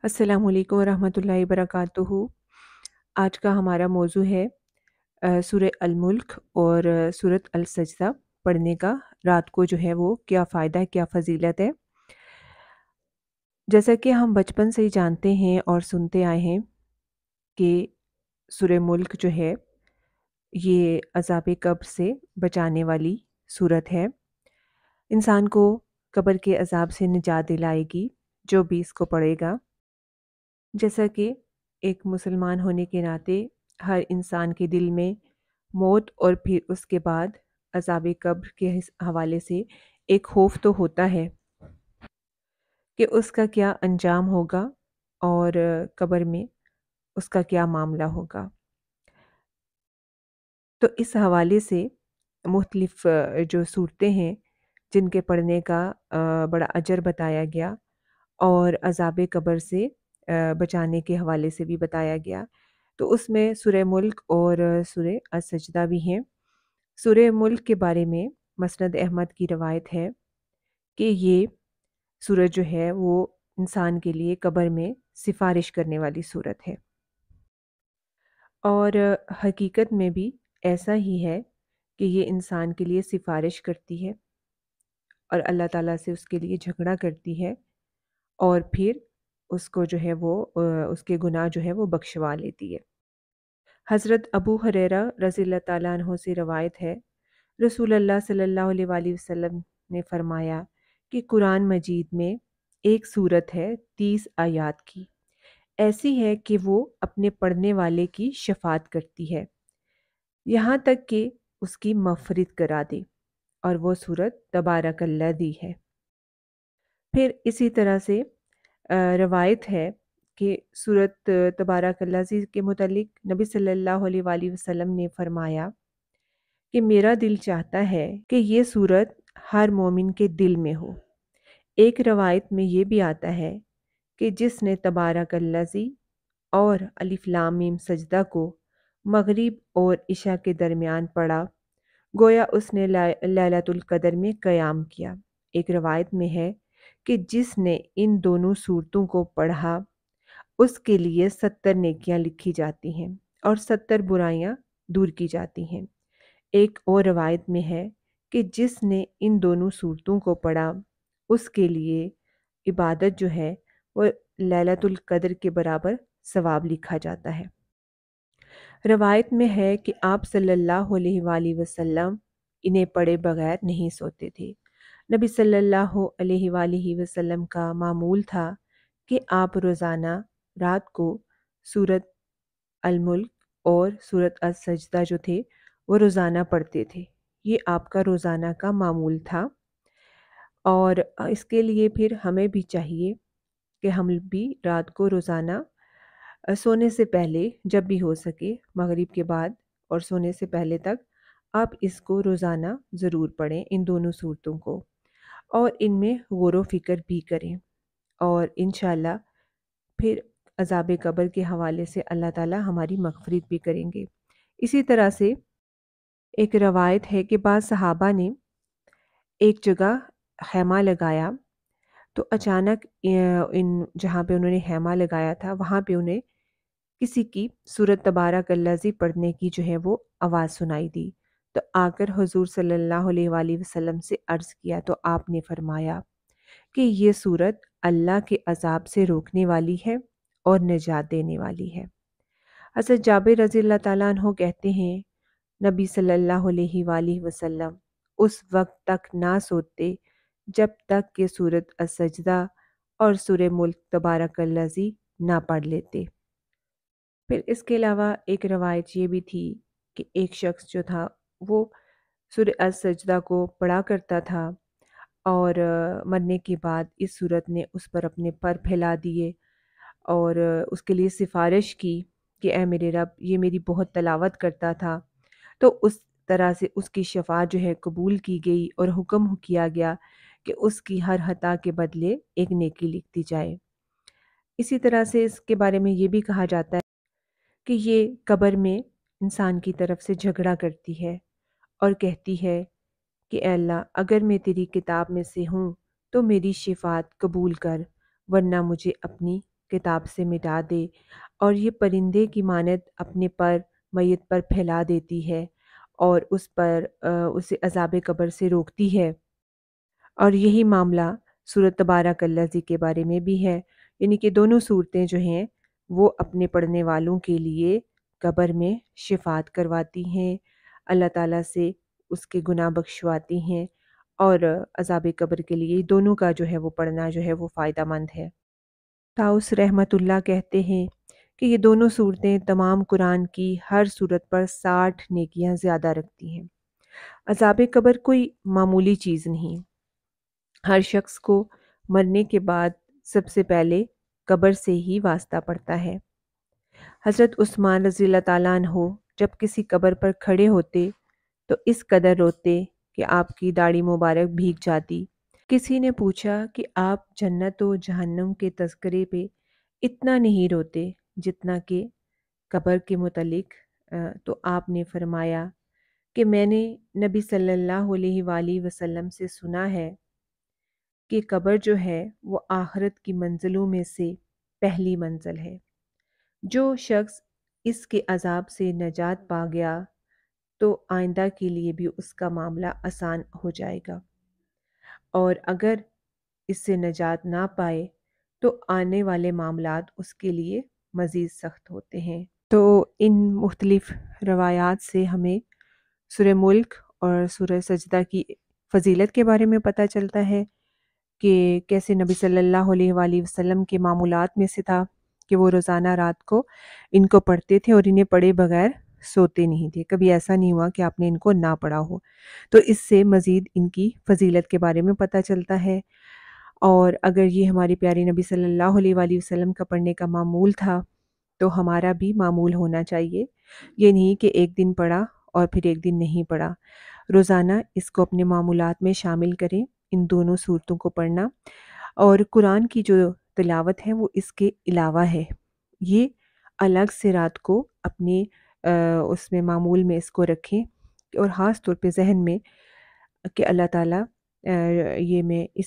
अस्सलाम वालेकुम वरहमतुल्लाहि वबरकातुहू। आज का हमारा मौजू है सूरह अल-मुल्क और सूरत अल-सजदा पढ़ने का। रात को जो है वो क्या फ़ायदा है, क्या फ़जीलत है। जैसा कि हम बचपन से ही जानते हैं और सुनते आए हैं कि सूरह मुल्क जो है ये अज़ाब कब्र से बचाने वाली सूरत है। इंसान को कब्र के अज़ाब से निजात दिलाएगी जो भी इसको पढ़ेगा। जैसा कि एक मुसलमान होने के नाते हर इंसान के दिल में मौत और फिर उसके बाद अज़ाब कब्र के हवाले से एक खौफ तो होता है कि उसका क्या अंजाम होगा और कब्र में उसका क्या मामला होगा। तो इस हवाले से मुख्तलिफ जो सूरतें हैं जिनके पढ़ने का बड़ा अजर बताया गया और अज़ाब कब्र से बचाने के हवाले से भी बताया गया। तो उसमें सूरह मुल्क और सूरह अस-सजदा भी हैं। सूरह मुल्क के बारे में मसनद अहमद की रवायत है कि ये सूरत जो है वो इंसान के लिए कब्र में सिफ़ारिश करने वाली सूरत है और हकीकत में भी ऐसा ही है कि ये इंसान के लिए सिफ़ारिश करती है और अल्लाह ताला से उसके लिए झगड़ा करती है और फिर उसको जो है वो उसके गुनाह जो है वो बख्शवा लेती है। हज़रत अबू हुरैरा रज़ियल्लाहु ताला अन्हु से रवायत है, रसूलुल्लाह सल्लल्लाहु अलैहि वसल्लम ने फ़रमाया कि कुरान मजीद में एक सूरत है 30 आयात की, ऐसी है कि वो अपने पढ़ने वाले की शफ़ाअत करती है, यहाँ तक कि उसकी मग़फ़िरत करा दे और वो सूरत तबारकल्लज़ी है। फिर इसी तरह से रवायत है कि सूरत तबारकल्लज़ी के मुतालिक नबी सल्लल्लाहु अलैहि वसल्लम ने फ़रमाया कि मेरा दिल चाहता है कि ये सूरत हर मोमिन के दिल में हो। एक रवायत में ये भी आता है कि जिसने तबारकल्लज़ी और अलिफ लाम मीम सजदा को मगरिब और इशा के दरमियान पढ़ा, गोया उसने लैलतुल क़द्र में क़याम किया। एक रवायत में है कि जिसने इन दोनों सूरतों को पढ़ा उसके लिए 70 नेकियां लिखी जाती हैं और 70 बुराइयां दूर की जाती हैं। एक और रवायत में है कि जिसने इन दोनों सूरतों को पढ़ा उसके लिए इबादत जो है वो लैलतुल क़द्र के बराबर सवाब लिखा जाता है। रवायत में है कि आप सल्लल्लाहु अलैहि वसल्लम इन्हें पढ़े बगैर नहीं सोते थे। नबी सल्लल्लाहु अलैहि वसल्लम का मामूल था कि आप रोज़ाना रात को सूरत अल-मुल्क और सूरत अस-सजदा जो थे वो रोज़ाना पढ़ते थे। ये आपका रोज़ाना का मामूल था और इसके लिए फिर हमें भी चाहिए कि हम भी रात को रोज़ाना सोने से पहले जब भी हो सके मगरिब के बाद और सोने से पहले तक आप इसको रोज़ाना ज़रूर पढ़ें, इन दोनों सूरतों को, और इनमें गौर व फ़िक्र भी करें और इंशाअल्लाह फिर अज़ाब कब्र के हवाले से अल्लाह ताला हमारी मग़फ़िरत भी करेंगे। इसी तरह से एक रवायत है कि बाज़ सहाबा ने एक जगह ख़ैमा लगाया तो अचानक इन जहाँ पे उन्होंने ख़ैमा लगाया था वहाँ पे उन्हें किसी की सूरत तबारकल्लज़ी पढ़ने की जो है वो आवाज़ सुनाई दी। तो आकर हुज़ूर सल्लल्लाहु अलैहि वसल्लम से अर्ज़ किया तो आपने फ़रमाया कि ये सूरत अल्लाह के अज़ाब से रोकने वाली है और निजात देने वाली है। हज़रत जाबिर रज़ियल्लाहु ताला अन्हु कहते हैं नबी सल्लल्लाहु अलैहि वसल्लम उस वक़्त तक ना सोते जब तक कि सूरत अस-सजदा और सूरह मुल्क तबारकल्लज़ी ना पढ़ लेते। फिर इसके अलावा एक रवायत ये भी थी कि एक शख्स जो था वो सूरह अस-सजदा को पढ़ा करता था और मरने के बाद इस सूरत ने उस पर अपने पर फैला दिए और उसके लिए सिफ़ारिश की कि ऐ मेरे रब ये मेरी बहुत तलावत करता था। तो उस तरह से उसकी शफ़ाअत जो है कबूल की गई और हुक्म किया गया कि उसकी हर खता के बदले एक नेकी लिख दी जाए। इसी तरह से इसके बारे में ये भी कहा जाता है कि ये कब्र में इंसान की तरफ से झगड़ा करती है और कहती है कि ऐ अल्लाह अगर मैं तेरी किताब में से हूँ तो मेरी शिफ़ाअत कबूल कर, वरना मुझे अपनी کتاب سے مٹا دے، اور یہ پرندے کی مانند اپنے پر میت پر پھیلا دیتی ہے اور اس پر اسے عذاب قبر سے روکتی ہے۔ اور یہی معاملہ سورۃ تبارک الذی کے بارے میں بھی ہے، یعنی کہ دونوں صورتیں جو ہیں وہ اپنے پڑھنے والوں کے لیے قبر میں شفاعت کرواتی ہیں، اللہ تعالیٰ سے اس کے گناہ بخشواتی ہیں، اور عذاب قبر کے لیے دونوں کا جو ہے وہ پڑھنا جو ہے وہ فائدہ مند ہے۔ طاؤس رحمۃ اللہ کہتے ہیں کہ یہ دونوں صورتیں تمام قرآن کی ہر صورت پر 60 نیکیاں زیادہ رکھتی ہیں۔ عذاب قبر کوئی معمولی چیز نہیں۔ ہر شخص کو مرنے کے بعد سب سے پہلے قبر سے ہی واسطہ پڑتا ہے۔ حضرت عثمان رضی اللہ تعالیٰ عنہ جب کسی قبر پر کھڑے ہوتے تو اس قدر روتے کہ آپ کی داڑھی مبارک بھیگ جاتی۔ کسی نے پوچھا کہ آپ جنت و جہنم کے تذکرے پہ اتنا نہیں روتے جتنا کہ قبر کے متعلق، تو آپ نے فرمایا کہ میں نے نبی صلی اللہ علیہ وآلہ وسلم سے سنا ہے کہ قبر جو ہے وہ آخرت کی منزلوں میں سے پہلی منزل ہے۔ جو شخص اس کے عذاب سے نجات پا گیا تو آئندہ کے لیے بھی اس کا معاملہ آسان ہو جائے گا، اور اگر اس سے نجات نہ پائے تو آنے والے معاملات اس کے لیے مزید سخت ہوتے ہیں۔ تو ان مختلف روایات سے ہمیں سورہ ملک اور سورہ سجدہ کی فضیلت کے بارے میں پتہ چلتا ہے کہ کیسے نبی صلی اللہ علیہ وآلہ وسلم کے معمولات میں سے تھا کہ وہ روزانہ رات کو ان کو پڑھتے تھے اور انہیں پڑھے بغیر سوتے نہیں تھے۔ کبھی ایسا نہیں ہوا کہ آپ نے ان کو نہ پڑھا ہو۔ تو اس سے مزید ان کی فضیلت کے بارے میں پتہ چلتا ہے، اور اگر یہ ہماری پیاری نبی صلی اللہ علیہ وآلہ وسلم کا پڑھنے کا معمول تھا تو ہمارا بھی معمول ہونا چاہیے۔ یہ نہیں کہ ایک دن پڑھا اور پھر ایک دن نہیں پڑھا۔ روزانہ اس کو اپنے معمولات میں شامل کریں، ان دونوں صورتوں کو پڑھنا، اور قرآن کی جو تلاوت ہے وہ اس کے علاوہ ہے۔ یہ الگ سے رات کو اپنے اس میں معمول میں اس کو رکھیں، اور خاص طور پہ ذہن میں کہ اللہ تعالیٰ یہ میں اس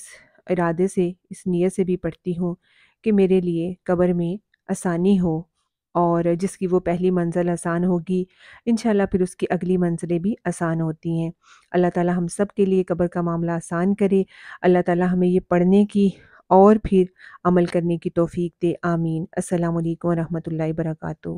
ارادے سے، اس نیت سے بھی پڑھتی ہوں کہ میرے لیے قبر میں آسانی ہو، اور جس کی وہ پہلی منزل آسان ہوگی انشاءاللہ پھر اس کی اگلی منزلیں بھی آسان ہوتی ہیں۔ اللہ تعالیٰ ہم سب کے لیے قبر کا معاملہ آسان کرے۔ اللہ تعالیٰ ہمیں یہ پڑھنے کی اور پھر عمل کرنے کی توفیق دے، آمین۔ السلام علیکم ورحمۃ اللہ وبرکاتہ۔